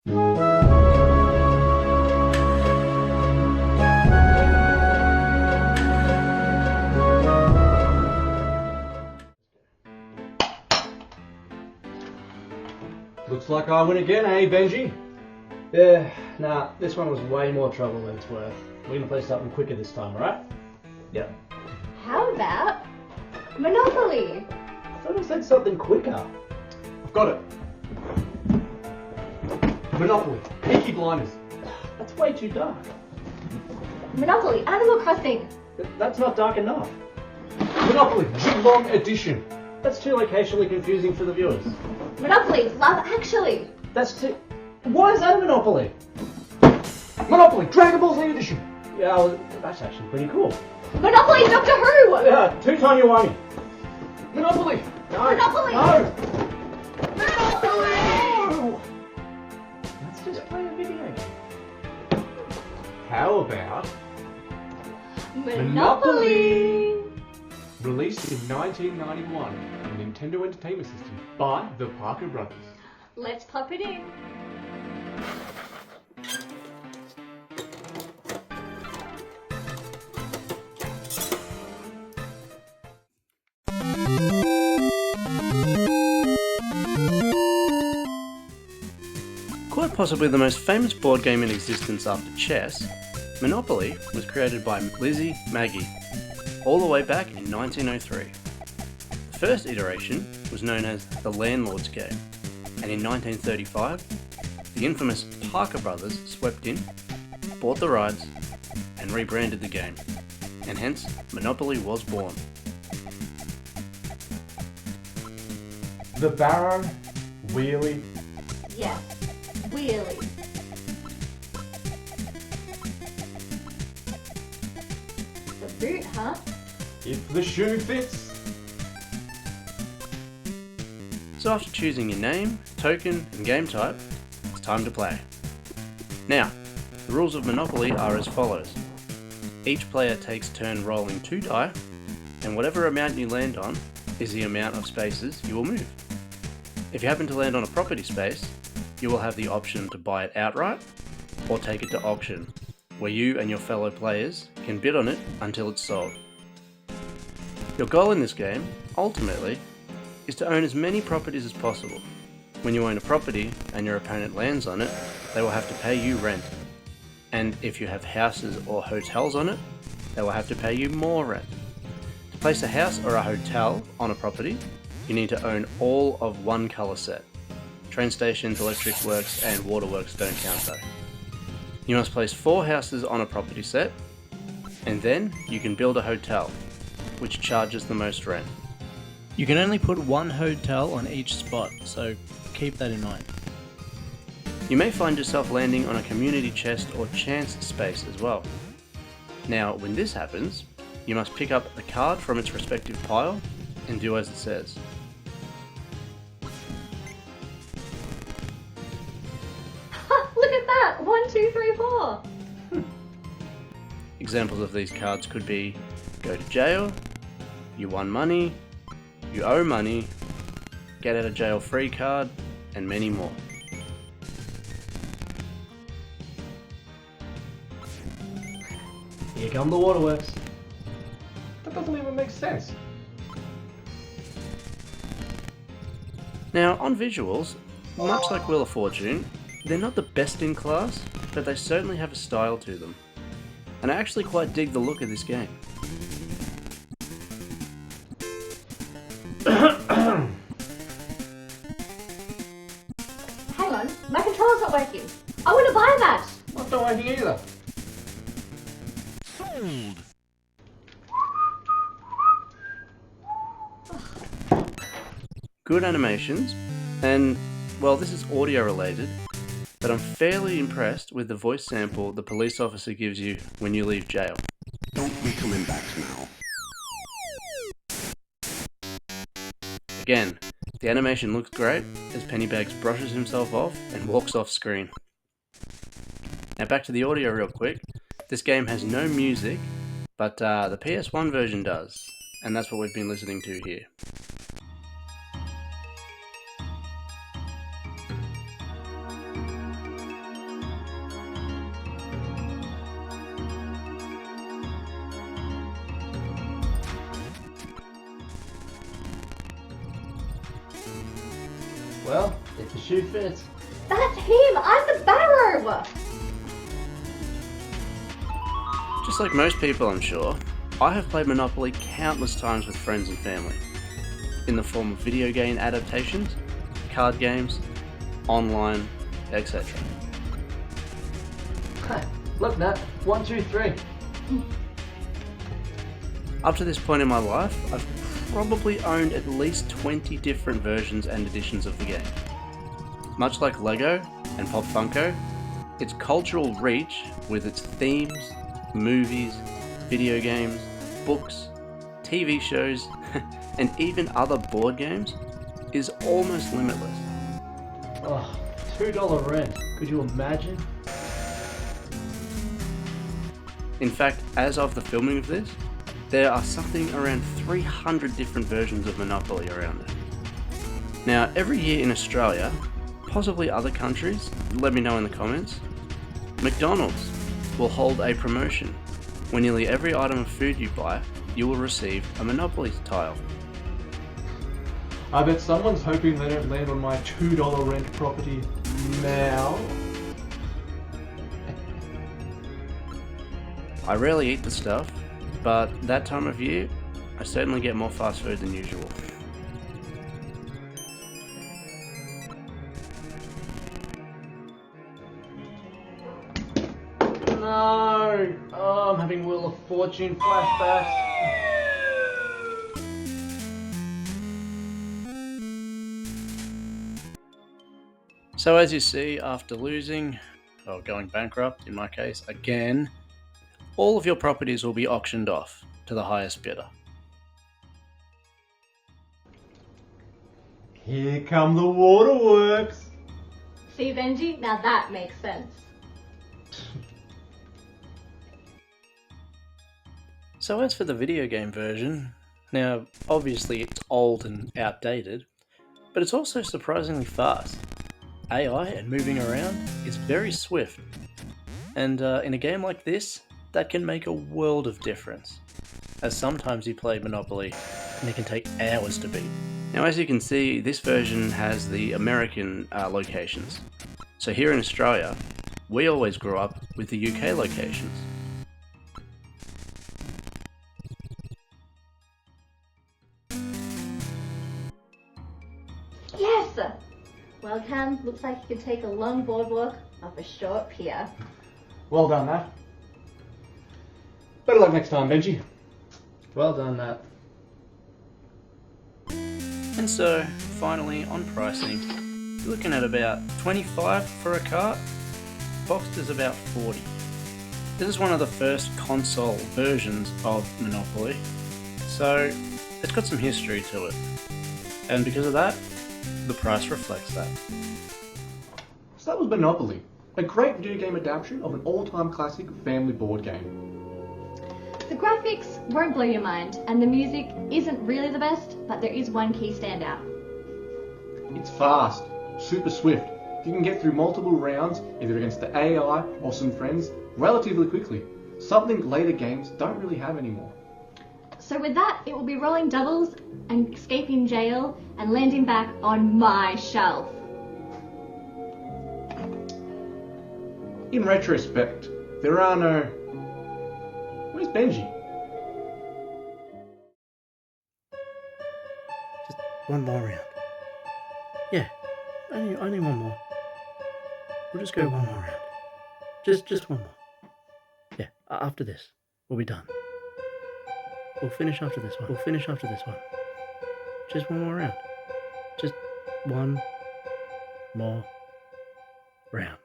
Looks like I win again, eh, Benji? Yeah, nah, this one was way more trouble than it's worth. We're gonna play something quicker this time, alright? Yeah. How about Monopoly? I thought I said something quicker. I've got it. Monopoly. Peaky Blinders. That's way too dark. Monopoly, Animal Crossing. That's not dark enough. Monopoly. Geelong Edition. That's too locationally confusing for the viewers. Monopoly, Love Actually. That's too... Why is that a Monopoly? Monopoly. Dragon Ball Z Edition. Yeah, well, that's actually pretty cool. Monopoly, Doctor Who. Yeah, two-time Iwami. Monopoly. No. Monopoly. No. Monopoly. Let's just play a video game. How about Monopoly. released in 1991 on Nintendo Entertainment System by the Parker Brothers? Let's pop it in. Quite possibly the most famous board game in existence after chess, Monopoly was created by Lizzie Magie, all the way back in 1903. The first iteration was known as the Landlord's Game, and in 1935, the infamous Parker Brothers swept in, bought the rights, and rebranded the game, and hence Monopoly was born. The Barrow, Wheelie. Yes, Wheelie. The boot, huh? If the shoe fits. So after choosing your name, token, and game type, it's time to play. Now, the rules of Monopoly are as follows. Each player takes turn rolling 2 die, and whatever amount you land on is the amount of spaces you will move. If you happen to land on a property space, you will have the option to buy it outright, or take it to auction, where you and your fellow players can bid on it until it's sold. Your goal in this game, ultimately, is to own as many properties as possible. When you own a property and your opponent lands on it, they will have to pay you rent. And if you have houses or hotels on it, they will have to pay you more rent. To place a house or a hotel on a property, you need to own all of one colour set. Train stations, electric works, and waterworks don't count though. You must place 4 houses on a property set, and then you can build a hotel, which charges the most rent. You can only put 1 hotel on each spot, so keep that in mind. You may find yourself landing on a community chest or chance space as well. Now, when this happens, you must pick up the card from its respective pile and do as it says. Look at that! 1, 2, 3, 4. Examples of these cards could be go to jail, you won money, you owe money, get out of jail free card, and many more. Here come the waterworks. That doesn't even make sense. Now, on visuals, much like Wheel of Fortune, they're not the best in class, but they certainly have a style to them. And I actually quite dig the look of this game. Hang on, my controller's not working. I want to buy that. Not doing anything either. Good animations, and, well, this is audio related, but I'm fairly impressed with the voice sample the police officer gives you when you leave jail. Don't be coming back now. Again, the animation looks great as Pennybags brushes himself off and walks off screen. Now back to the audio real quick. This game has no music, but the PS1 version does, and that's what we've been listening to here. Well, if the shoe fits. That's him! I'm the barrow! Just like most people, I'm sure, I have played Monopoly countless times with friends and family, in the form of video game adaptations, card games, online, etc. Look, Nat. 1, 2, 3. Up to this point in my life, I've probably owned at least 20 different versions and editions of the game. Much like Lego and Pop Funko, its cultural reach with its themes, movies, video games, books, TV shows, and even other board games is almost limitless. Oh, $2 rent. Could you imagine? In fact, as of the filming of this, there are something around 300 different versions of Monopoly around it. Now, every year in Australia, possibly other countries, let me know in the comments, McDonald's will hold a promotion where nearly every item of food you buy, you will receive a Monopoly tile. I bet someone's hoping they don't land on my $2 rent property now. I rarely eat the stuff, but that time of year, I certainly get more fast food than usual. No! Oh, I'm having Wheel of Fortune flashbacks. So as you see, after losing, or going bankrupt in my case, again, all of your properties will be auctioned off to the highest bidder. Here come the waterworks. See, Benji? Now that makes sense. So as for the video game version, now obviously it's old and outdated, but it's also surprisingly fast. AI and moving around is very swift, and in a game like this, that can make a world of difference, as sometimes you play Monopoly and it can take hours to beat. Now as you can see, this version has the American locations, so here in Australia, we always grew up with the UK locations. Yes! Well, Cam, looks like you could take a long boardwalk off a short pier. Well done, Nat. Better luck next time, Benji. Well done, Nat. And so, finally, on pricing, you're looking at about $25 for a cart. Boxed is about $40. This is one of the first console versions of Monopoly, so it's got some history to it. And because of that, the price reflects that. So that was Monopoly, a great video game adaptation of an all-time classic family board game. The graphics won't blow your mind, and the music isn't really the best, but there is one key standout. It's fast, super swift. You can get through multiple rounds, either against the AI or some friends, relatively quickly. Something later games don't really have anymore. So with that, it will be rolling doubles and escaping jail and landing back on my shelf. In retrospect, there are no... Where's Benji? Just one more round. Yeah, only one more. We'll just go one more round. Just one more. Yeah, after this, we'll be done. We'll finish after this one. Just one more round. Just one more round.